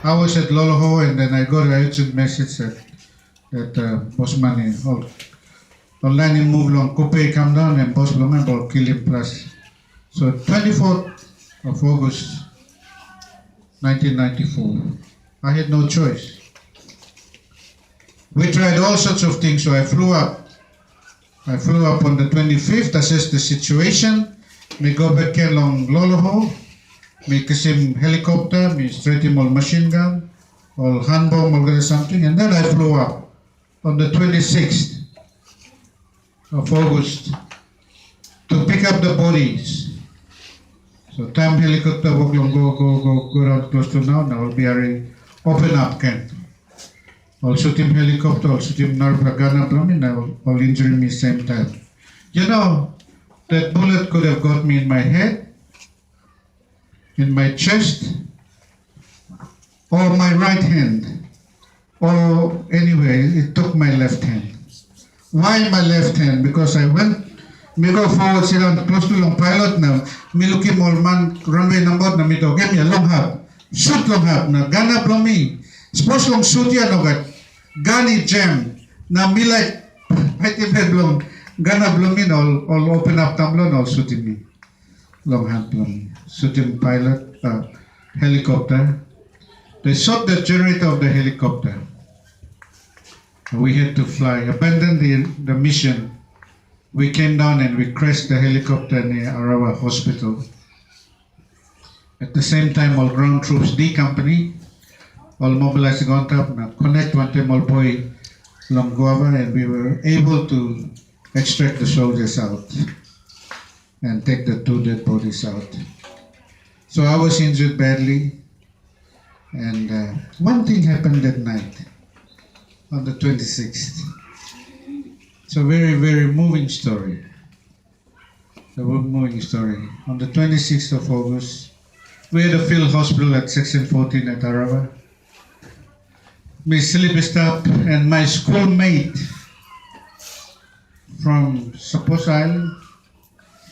I was at Loloho and then I got an urgent message at Bosmani. Online in move long, Coupe come down and Boss Blumenball kill him plus. So 24th of August 1994, I had no choice. We tried all sorts of things, so I flew up. I flew up on the 25th, assessed the situation. We go back along Loloho. We kasim helicopter, we straight him all machine gun, all hand bomb, all something, and then I flew up on the 26th of August to pick up the bodies. So time helicopter walk long go around close to now will be a open up camp. I'll shoot him helicopter, I'll shoot him nerve gun and I'll injure me same time. You know, that bullet could have got me in my head, in my chest, or my right hand, or anyway, it took my left hand. Why my left hand? Because I went, me go forward sila close to long pilot na, me looking all man runway number na me to, give me a long hop, shoot long hop na, gana blow me. Suppose long shoot yan o gat, gani jam, na me like, right in bed long, gana blow me, all open up tumbler, all shooting me. Long hand blow me. Shooting pilot, helicopter. They shot the generator of the helicopter. We had to fly, abandon the mission. We came down and we crashed the helicopter near Arawa Hospital. At the same time, all ground troops D Company, all mobilizing on top, connect one time all boy long guava, and we were able to extract the soldiers out and take the 2 dead bodies out. So I was injured badly, and one thing happened that night. On the 26th. It's a very, very moving story. A moving story. On the 26th of August, we had a field hospital at Section 14 at Arawa. Miss Silipist up and my schoolmate from Sapos Island,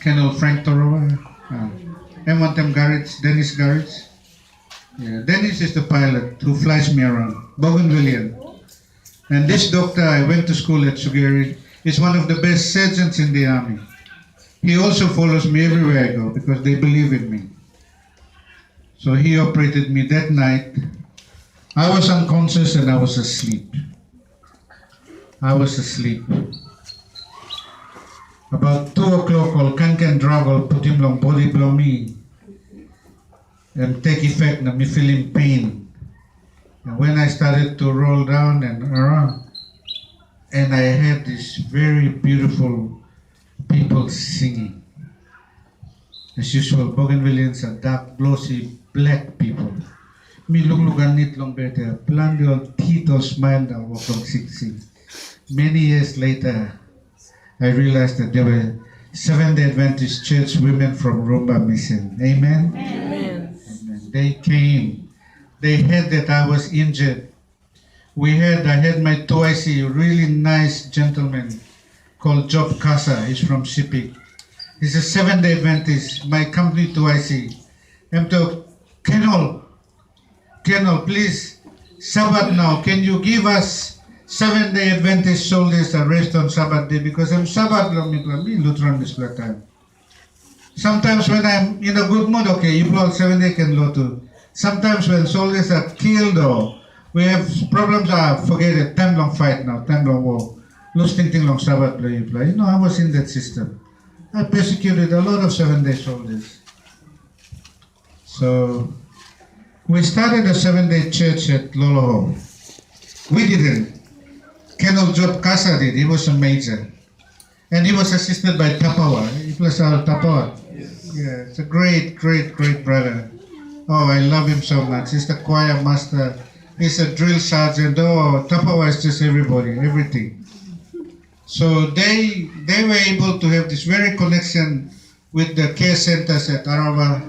Colonel Frank Torowa, M1M Garrett, Dennis Garrett. Yeah, Dennis is the pilot who flies me around, Bougainville. And this doctor, I went to school at Sugeri, is one of the best surgeons in the army. He also follows me everywhere I go because they believe in me. So he operated me that night. I was unconscious and I was asleep. I was asleep. About 2 o'clock, all can drug, all put him long body blow me and take effect, and me feeling pain. And when I started to roll down and around, and I had this very beautiful people singing. As usual, Bougainvilleans are dark, glossy, black people. Me look anit long better, plan the old teeth or smile that walk on 16. Many years later, I realized that there were Seventh-day Adventist Church women from Rumba Mission. Amen? Amen. Amen. They came. They heard that I was injured. I had my 2IC, really nice gentleman called Job Casa. He's from Sipik. He's a Seventh-day Adventist, my company 2IC. I'm to, Colonel, please, Sabbath now, can you give us Seventh-day Adventist soldiers a rest on Sabbath day? Because I'm Sabbath long, me Lutheran this black time. Sometimes when I'm in a good mood, okay, you blow 7 day can low too. Sometimes when soldiers are killed or we have problems, forget it, time long fight now, time long war. Lose ting long Sabbath play. You know, I was in that system. I persecuted a lot of 7-day soldiers. So we started a 7-day church at Loloho. We didn't. Colonel Job Casa did, he was a major. And he was assisted by Tapawa. He was our Tapawa. Yeah, it's a great brother. Oh, I love him so much. He's the choir master. He's a drill sergeant. Oh, Tapawa is just everybody, everything. So they were able to have this very connection with the care centers at Arawa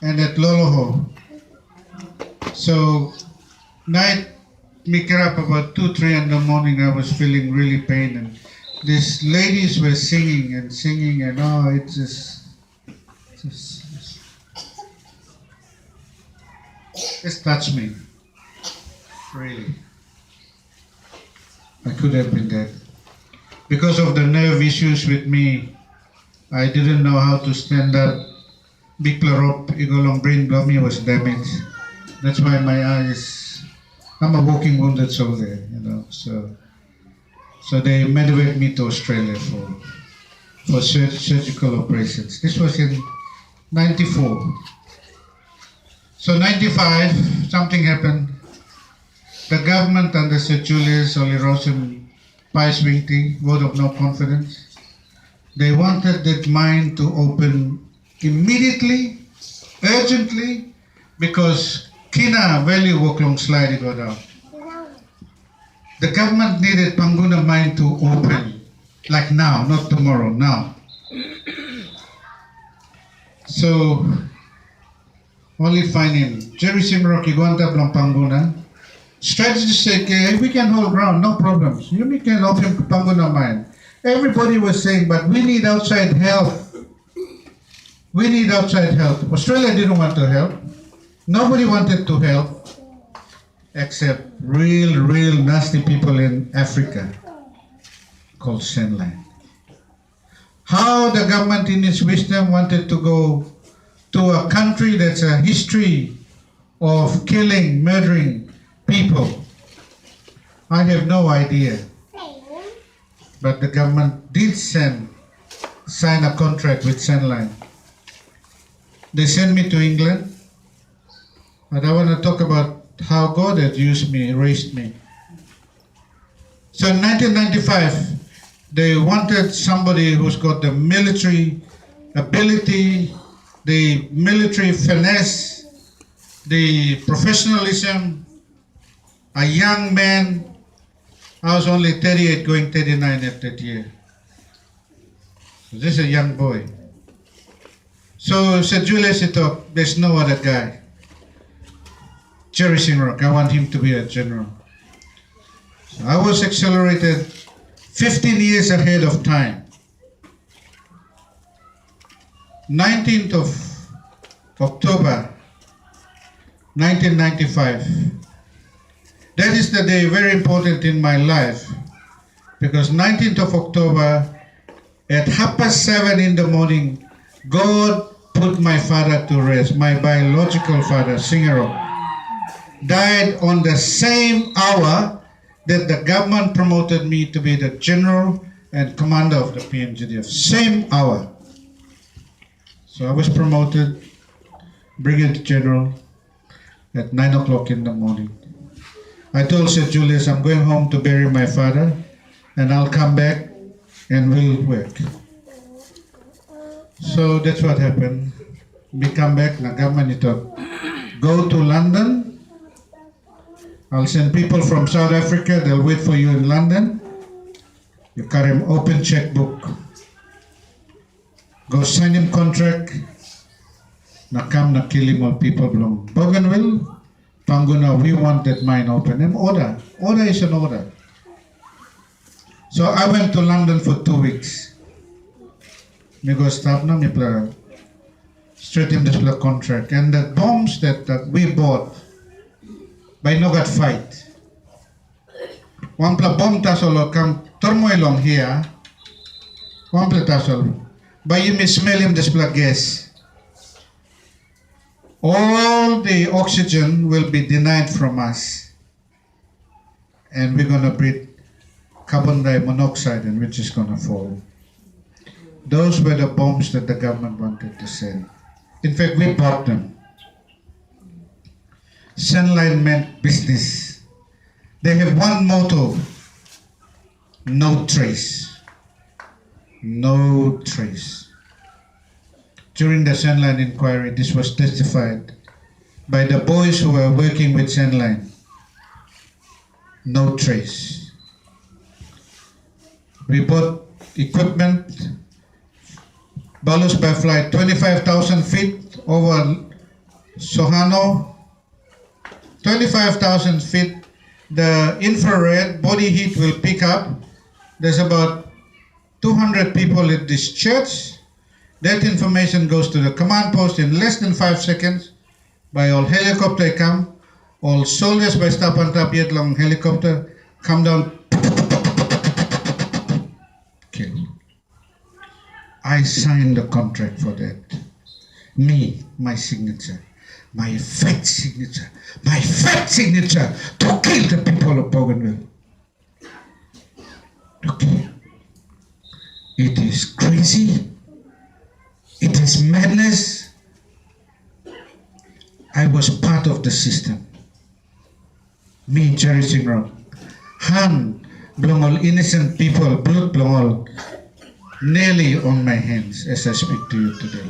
and at Loloho. So night, me get up about 2-3 in the morning. I was feeling really pain, and these ladies were singing, and oh, it just touched me. Really. I could have been dead. Because of the nerve issues with me, I didn't know how to stand up. Big rope, igolong brain blow me was damaged. That's why my eyes, I'm a walking wounded soldier, you know. So they medevac me to Australia for surgical operations. This was in 94. So 95, something happened. The government under Sir Julius Olirosem Paiswingti, vote of no confidence. They wanted that mine to open immediately, urgently, because Kina Valley Woklong slide go down. The government needed Panguna mine to open, like now, not tomorrow, now. So, only finding Jerry Simrock, Iguanta Blang Panguna. Strategists said, okay, we can hold ground, no problems. You can open Panguna mine. Everybody was saying, but we need outside help. We need outside help. Australia didn't want to help. Nobody wanted to help except real nasty people in Africa called Senline. How the government in its wisdom wanted to go to a country that's a history of killing, murdering people, I have no idea. But the government did sign a contract with Senline. They sent me to England, but I want to talk about how God had used me, raised me. So in 1995, they wanted somebody who's got the military ability, the military finesse, the professionalism, a young man. I was only 38 going 39 at that year. So this is a young boy. So Sir Julius thought, there's no other guy. Jerry Sinrock, I want him to be a general. So I was accelerated 15 years ahead of time. 19th of October 1995. That is the day very important in my life, because 19th of October at 7:30 in the morning, God put my father to rest. My biological father, Singero, died on the same hour that the government promoted me to be the general and commander of the PMGDF. Same hour. So I was promoted brigadier general at 9 o'clock in the morning. I told Sir Julius, I'm going home to bury my father, and I'll come back and we'll work. So that's what happened. We come back, the government go to London. I'll send people from South Africa, they'll wait for you in London. You carry him open checkbook. Go sign him contract. Na come na kill him all people belong. Bougainville, Panguna, we want that mine open. And order. Order is an order. So I went to London for 2 weeks. Me go stop na me play straight in this contract. And the bombs that we bought by no got fight. One pla bomb tasol come turmoil long here. One pla tasol. By you may smell him this pla gas. All the oxygen will be denied from us. And we're gonna breathe carbon dioxide, and which is gonna fall. Those were the bombs that the government wanted to send. In fact, we bought them. Senline meant business. They have one motto: no trace. No trace. During the Senline inquiry, this was testified by the boys who were working with Senline. No trace. We bought equipment, Balus by flight, 25,000 feet over Sohano, 25,000 feet. The infrared body heat will pick up. There's about 200 people at this church. That information goes to the command post in less than 5 seconds. By all helicopter come, All soldiers by stop on top yet long helicopter, come down, kill. I signed the contract for that. Me, my signature, my fat signature to kill the people of Bougainville. Okay. It is crazy. It is madness. I was part of the system. Me, Jerry Singrong. Han, belong all innocent people, blood belong all, nearly on my hands as I speak to you today.